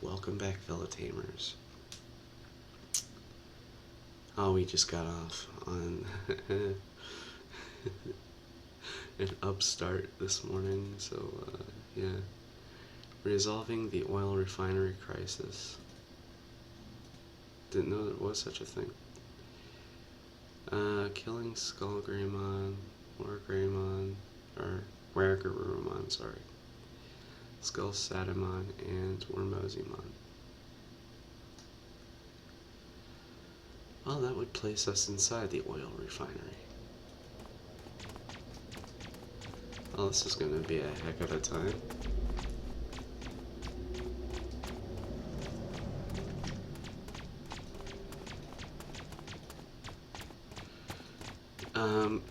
Welcome back, fellow tamers. Oh, we just got off on an upstart this morning, so yeah. Resolving the oil refinery crisis. Didn't know there was such a thing. Killing Skull Greymon, or Greymon, or Wergarurumon, sorry. Skull Satamon, and Wormozimon. Well, that would place us inside the oil refinery. Well, this is going to be a heck of a time.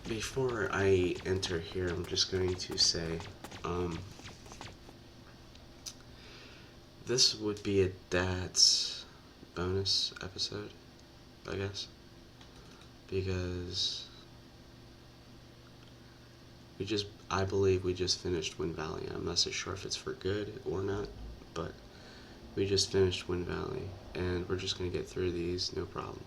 Before I enter here, I'm just going to say, this would be a dad's bonus episode, I guess, because I believe we just finished Wind Valley. I'm not so sure if it's for good or not, but we just finished Wind Valley, and we're just going to get through these, no problem.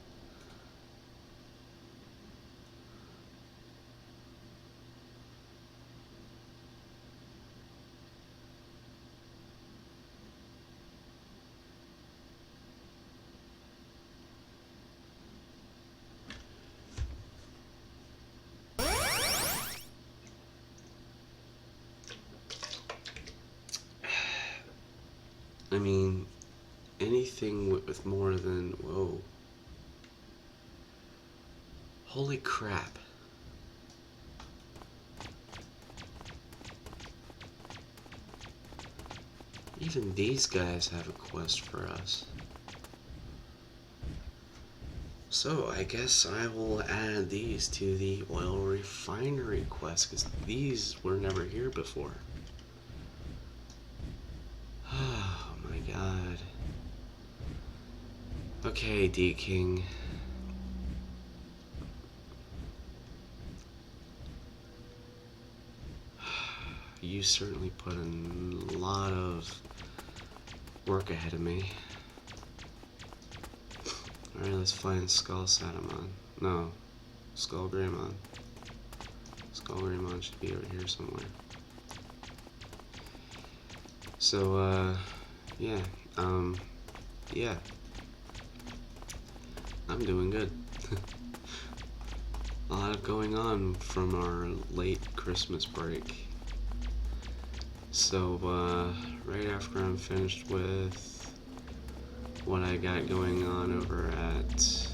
I mean, anything with more than, whoa. Holy crap. Even these guys have a quest for us. So I guess I will add these to the oil refinery quest, because these were never here before. Oh my god. Okay, D-King. You certainly put in a lot of work ahead of me. Alright, let's find Skull Satamon. No, Skull Greymon. Skull Greymon should be over here somewhere. So, yeah, yeah. I'm doing good. A lot going on from our late Christmas break. So, right after I'm finished with what I got going on over at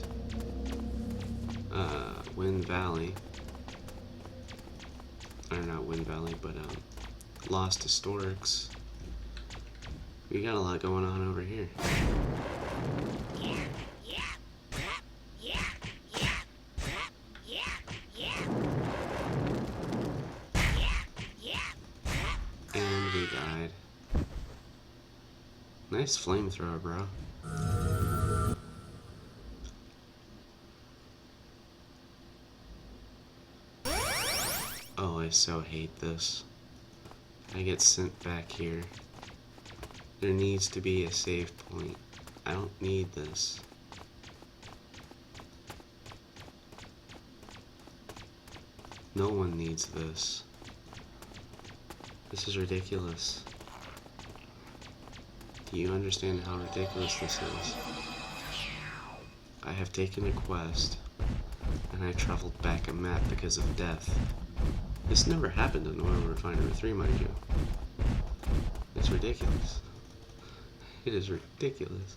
Wind Valley, or not Wind Valley, but Lost Historics, we got a lot going on over here. And we died. Nice flamethrower, bro. Oh, I so hate this. I get sent back here. There needs to be a save point. I don't need this. No one needs this. This is ridiculous. Do you understand how ridiculous this is? I have taken a quest, and I traveled back a map because of death. This never happened in Oil Refinery 3, mind you. It's ridiculous. It is ridiculous.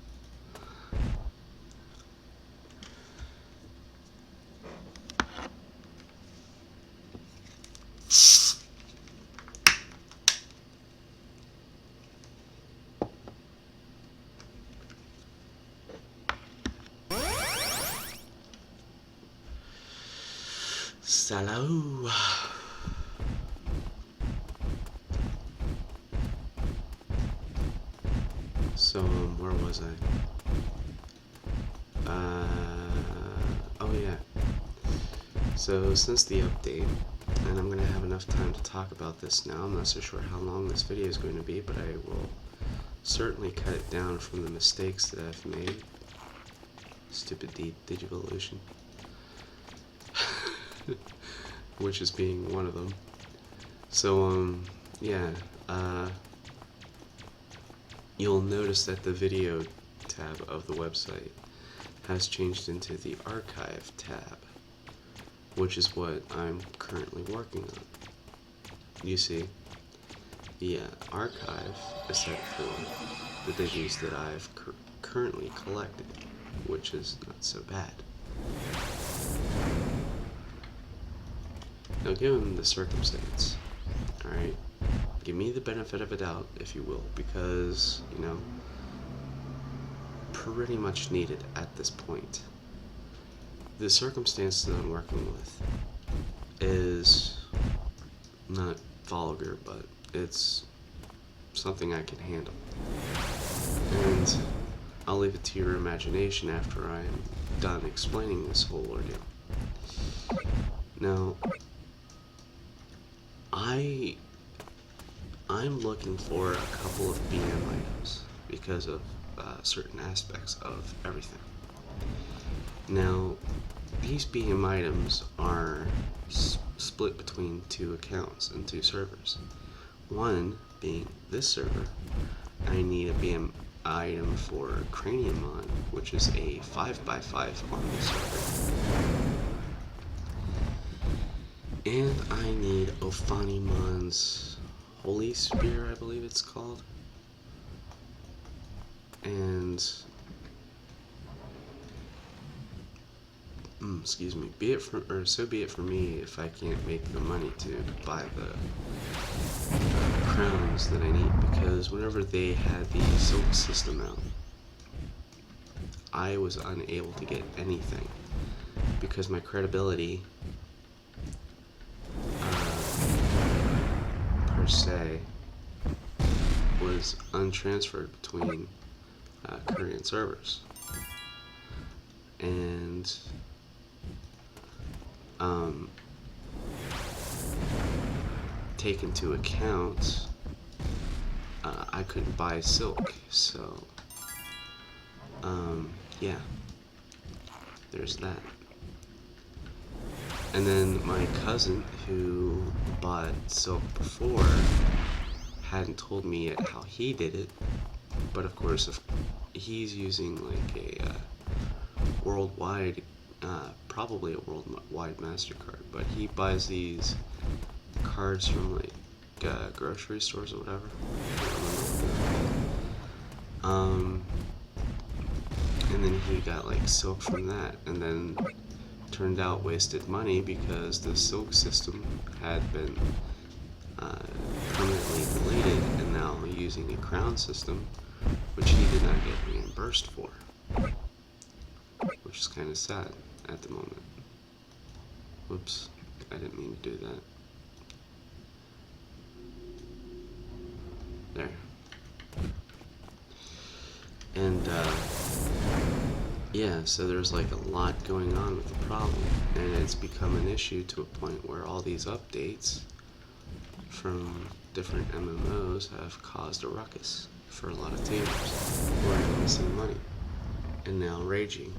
Salau. So, where was I? Oh yeah. So, since the update, and I'm gonna have enough time to talk about this now. I'm not so sure how long this video is going to be, but I will certainly cut it down from the mistakes that I've made. Stupid Digivolution. Which is being one of them. So, yeah, you'll notice that the video tab of the website has changed into the archive tab, which is what I'm currently working on. You see, the archive is set for the digis that I've currently collected, which is not so bad. Now, given the circumstance, alright, give me the benefit of a doubt, if you will, because, you know, pretty much needed at this point. The circumstance that I'm working with is not vulgar, but it's something I can handle. And I'll leave it to your imagination after I'm done explaining this whole ordeal. Now, I'm looking for a couple of BM items because of certain aspects of everything. Now, these BM items are split between two accounts and two servers. One being this server, I need a BM item for Craniumon, which is a 5x5 on this server. And I need Ophanimon's Holy Spear, I believe it's called. And excuse me, so be it for me if I can't make the money to buy the crowns that I need, because whenever they had the Silk system out, I was unable to get anything because my credibility per se was untransferred between Korean servers. And take into account I couldn't buy silk, so yeah, there's that. And then my cousin, who bought silk before, hadn't told me yet how he did it, but of course, if he's using like a worldwide, probably a worldwide MasterCard, but he buys these cards from like grocery stores or whatever. I don't remember what they're called. And then he got like silk from that, and then turned out wasted money because the silk system had been permanently deleted, and now using a crown system, which he did not get reimbursed for, which is kind of sad at the moment. Whoops, I didn't mean to do that. There. And yeah, so there's like a lot going on with the problem, and it's become an issue to a point where all these updates from different MMOs have caused a ruckus for a lot of teamers who are missing money and now raging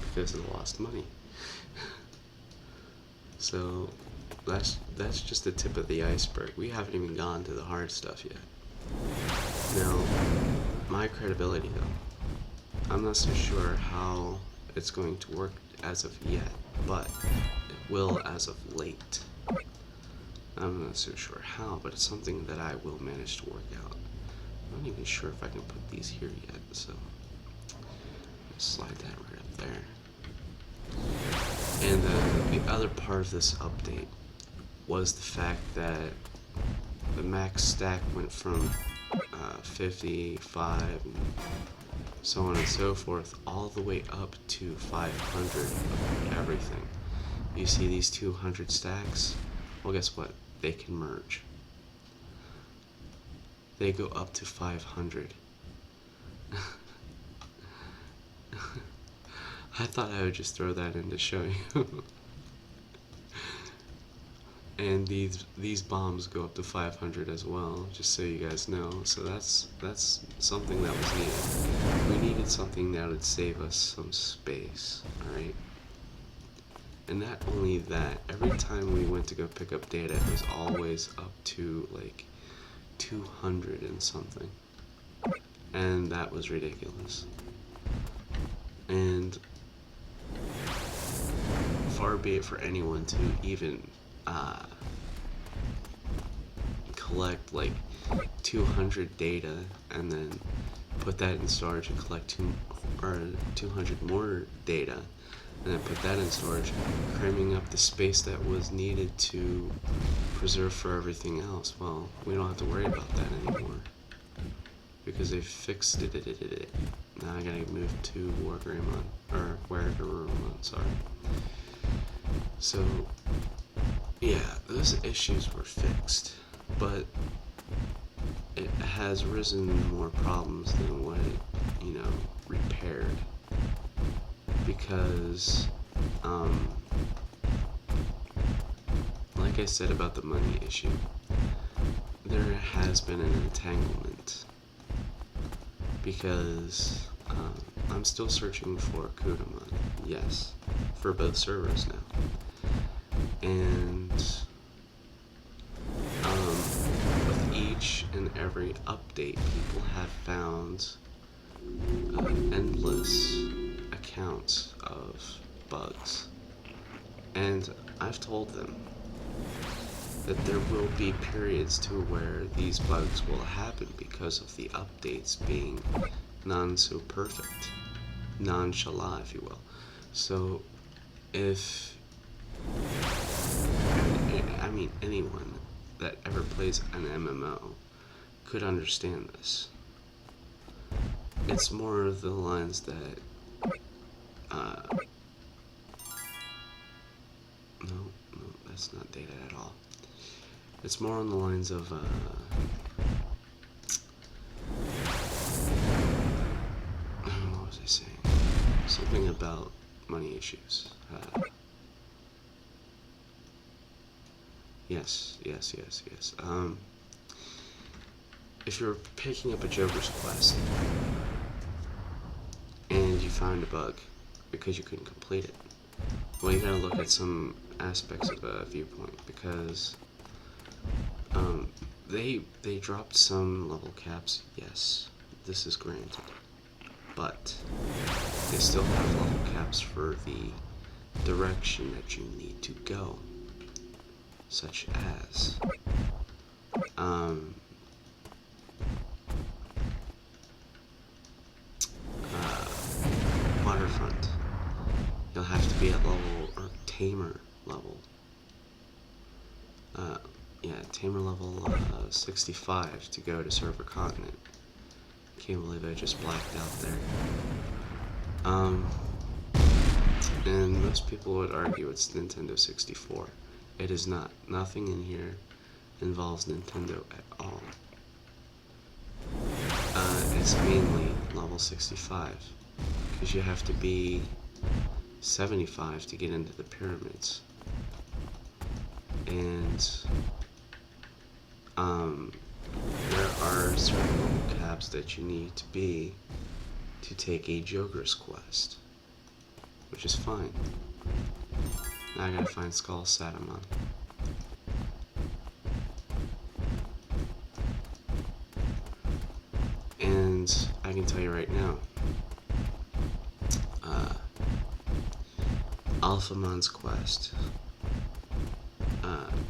because they lost money. So that's just the tip of the iceberg. We haven't even gone to the hard stuff yet. Now, my credibility though, I'm not so sure how it's going to work as of yet, but it will as of late. I'm not so sure how, but it's something that I will manage to work out. I'm not even sure if I can put these here yet, so slide that right up there. And the other part of this update was the fact that the max stack went from 55 and so on and so forth, all the way up to 500 of everything. You see these 200 stacks? Well, guess what? They can merge. They go up to 500. I thought I would just throw that in to show you. And these bombs go up to 500 as well, just so you guys know. So that's something that was needed. We needed something that would save us some space, alright? And not only that, every time we went to go pick up data, it was always up to like 200 and something. And that was ridiculous. And far be it for anyone to even collect like 200 data and then put that in storage and collect 200 more data and then put that in storage, cramming up the space that was needed to preserve for everything else. Well, we don't have to worry about that anymore because they fixed it. Now I gotta move to Wargreymon, sorry. So, yeah, those issues were fixed, but it has risen more problems than what it, repaired. Because, like I said about the money issue, there has been an entanglement. Because, I'm still searching for Kudamon, yes, for both servers now. And with each and every update, people have found endless accounts of bugs. And I've told them that there will be periods to where these bugs will happen because of the updates being non-so-perfect. Nonchalant, if you will. So, if anyone that ever plays an MMO could understand this. It's more of the lines that, no, that's not data at all. It's more on the lines of, what was I saying? Something about money issues. Yes. If you're picking up a Joker's quest and you find a bug because you couldn't complete it, well, you gotta look at some aspects of a viewpoint because they dropped some level caps. Yes, this is granted, but they still have level caps for the direction that you need to go, such as waterfront. You'll have to be at level or tamer level. Tamer level 65 to go to Server Continent. Can't believe I just blacked out there. And most people would argue it's Nintendo 64. It is not. Nothing in here involves Nintendo at all. It's mainly level 65, because you have to be 75 to get into the pyramids. And, there are certain level caps that you need to be to take a Joker's quest, which is fine. Now I gotta find Skull Satamon. And I can tell you right now, Alphamon's quest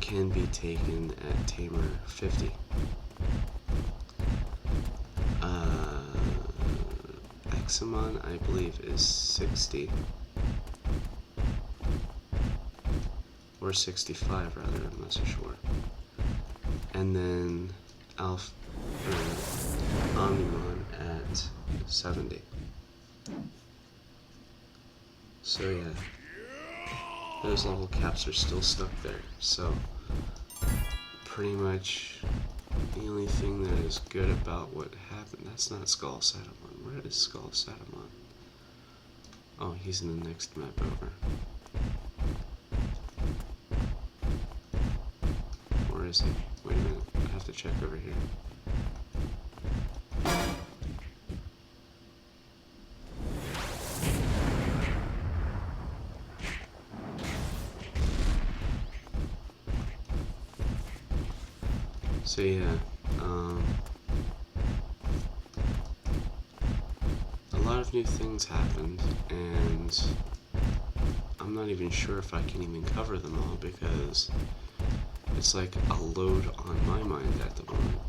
can be taken at Tamer 50. Examon, I believe, is 60. Or 65, rather, I'm not so sure. And then Omnimon at 70. So yeah, those level caps are still stuck there. So pretty much the only thing that is good about what happened, that's not Skull Satamon. Where is Skull Satamon? Oh, he's in the next map over. mercy. Wait a minute, I have to check over here. So yeah, a lot of new things happened, and I'm not even sure if I can even cover them all because it's like a load on my mind at the moment.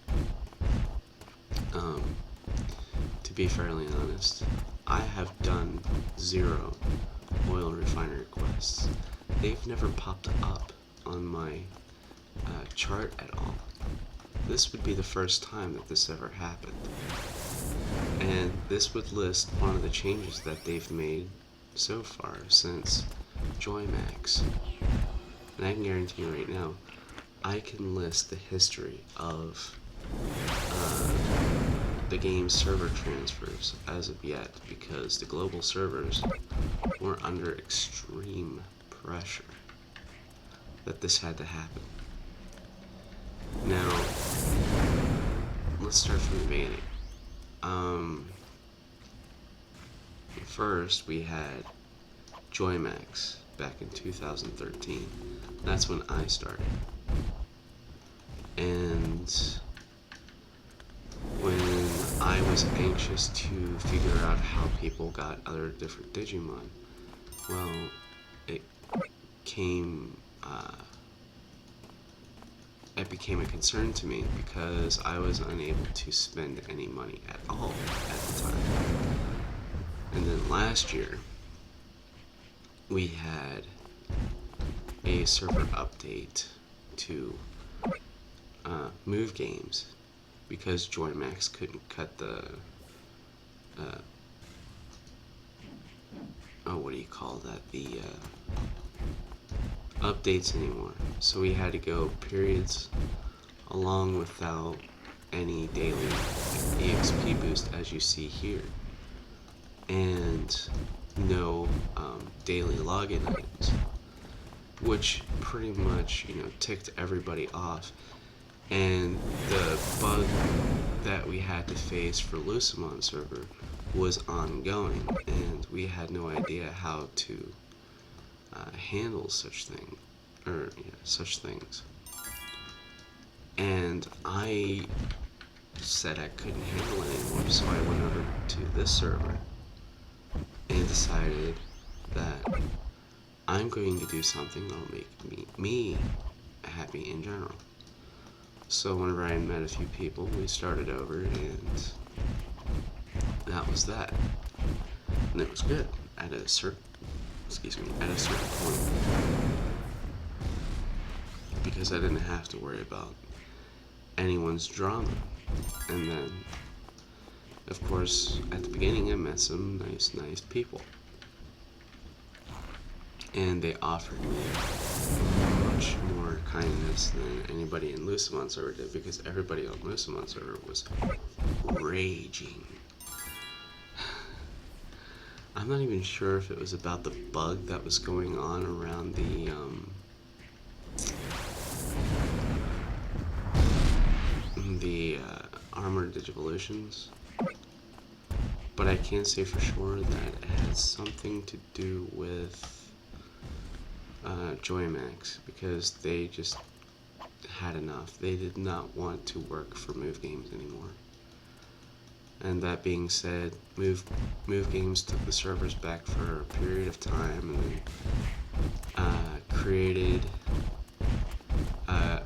To be fairly honest, I have done 0 oil refinery quests. They've never popped up on my chart at all. This would be the first time that this ever happened. And this would list one of the changes that they've made so far since Joymax. And I can guarantee you right now, I can list the history of the game's server transfers as of yet, because the global servers were under extreme pressure that this had to happen. Now, let's start from the beginning. First, we had Joymax back in 2013. That's when I started. And when I was anxious to figure out how people got other different Digimon, well, it became a concern to me because I was unable to spend any money at all at the time. And then last year, we had a server update to move games because Joymax couldn't cut the what do you call that, the updates anymore. So we had to go periods along without any daily EXP boost, as you see here, and no daily login items, which pretty much, ticked everybody off. And the bug that we had to face for Lucimon server was ongoing, and we had no idea how to handle such things. And I said I couldn't handle it anymore, so I went over to this server and decided that I'm going to do something that'll make me happy in general. So whenever I met a few people, we started over, and that was that. And it was good at a certain point, because I didn't have to worry about anyone's drama. And then, of course, at the beginning I met some nice people, and they offered me much more kindness than anybody in Lucimon server did, because everybody on Lucimon server was raging. I'm not even sure if it was about the bug that was going on around the armored digivolutions, but I can say for sure that it had something to do with Joymax, because they just had enough. They did not want to work for Move Games anymore. And that being said, Move Games took the servers back for a period of time, and then created, I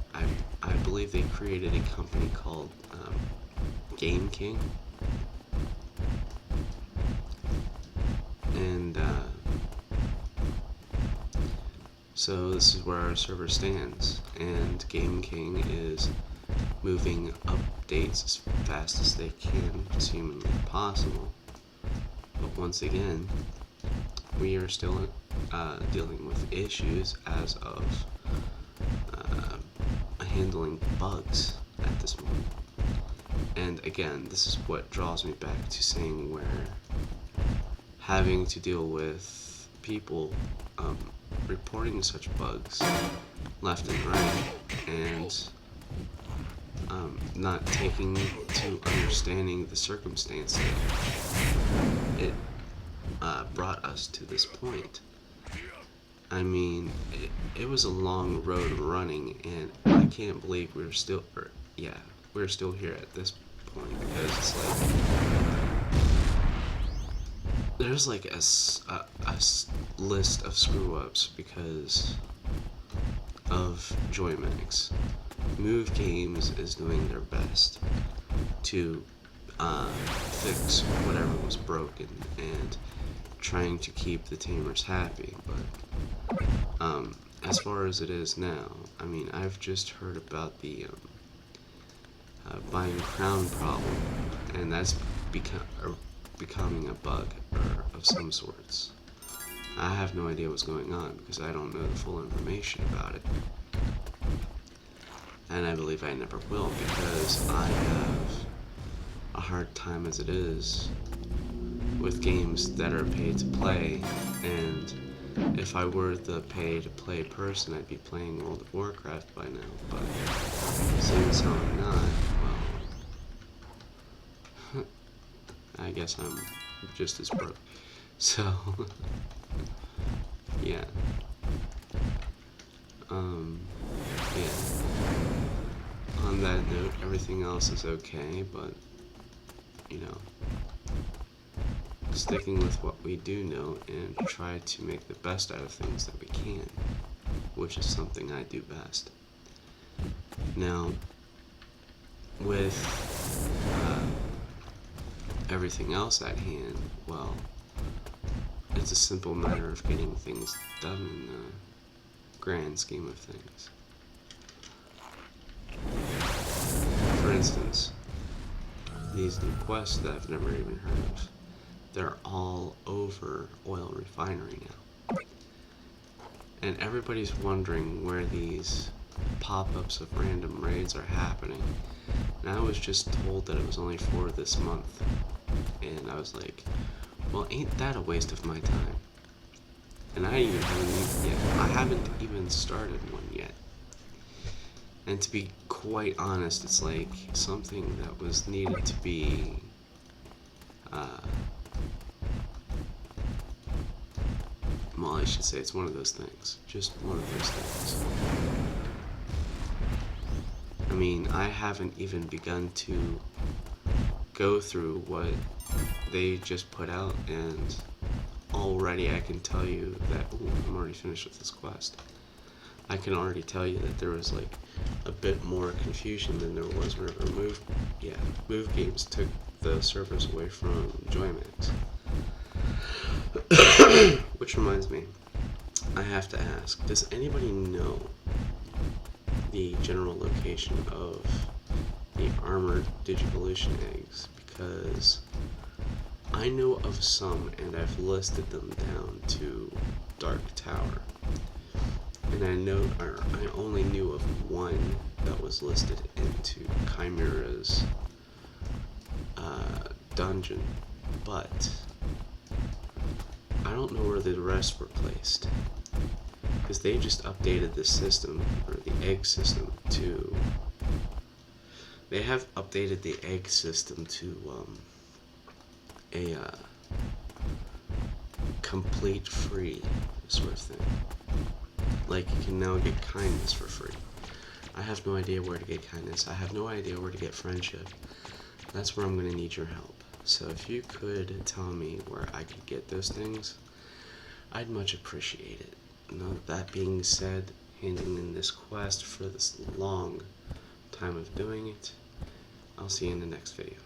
believe they created a company called Game King. And so this is where our server stands, and Game King is moving updates as fast as they can, as humanly possible. But once again, we are still dealing with issues as of handling bugs at this moment. And again, this is what draws me back to saying where having to deal with people reporting such bugs left and right, and not taking to understanding the circumstance that it brought us to this point. I mean, it was a long road running, and I can't believe we're still here at this point, because it's like there's like a list of screw ups because of Joymax. Move Games is doing their best to fix whatever was broken and trying to keep the tamers happy, but as far as it is now, I mean, I've just heard about the buying crown problem, and that's becoming a bug or of some sorts. I have no idea what's going on because I don't know the full information about it, and I believe I never will because I have a hard time as it is with games that are pay to play, and if I were the pay to play person, I'd be playing World of Warcraft by now, but since I'm not, well, I guess I'm just as broke. So, yeah. Yeah. On that note, everything else is okay, but, you know, sticking with what we do know and try to make the best out of things that we can, which is something I do best. Now, with everything else at hand, well, it's a simple matter of getting things done in the grand scheme of things. For instance, these new quests that I've never even heard of, they're all over Oil Refinery now. And everybody's wondering where these pop-ups of random raids are happening. And I was just told that it was only for this month. And I was like, well, ain't that a waste of my time? And I haven't even started one yet. And to be quite honest, it's like something that was needed to be well, I should say it's one of those things. Just one of those things. I mean, I haven't even begun to go through what they just put out, and already I can tell you that, I'm already finished with this quest. I can already tell you that there was like a bit more confusion than there was whenever Move Games took the servers away from Joymax. Which reminds me, I have to ask, does anybody know the general location of the armored Digivolution eggs? Because I know of some, and I've listed them down to Dark Tower. And I only knew of one that was listed into Chimera's dungeon, but I don't know where the rest were placed, because they just updated the system, or the egg system, to... They have updated the egg system to a complete free sort of thing. Like, you can now get kindness for free. I have no idea where to get kindness. I have no idea where to get friendship. That's where I'm going to need your help. So if you could tell me where I could get those things, I'd much appreciate it. Now, that being said, handing in this quest for this long time of doing it, I'll see you in the next video.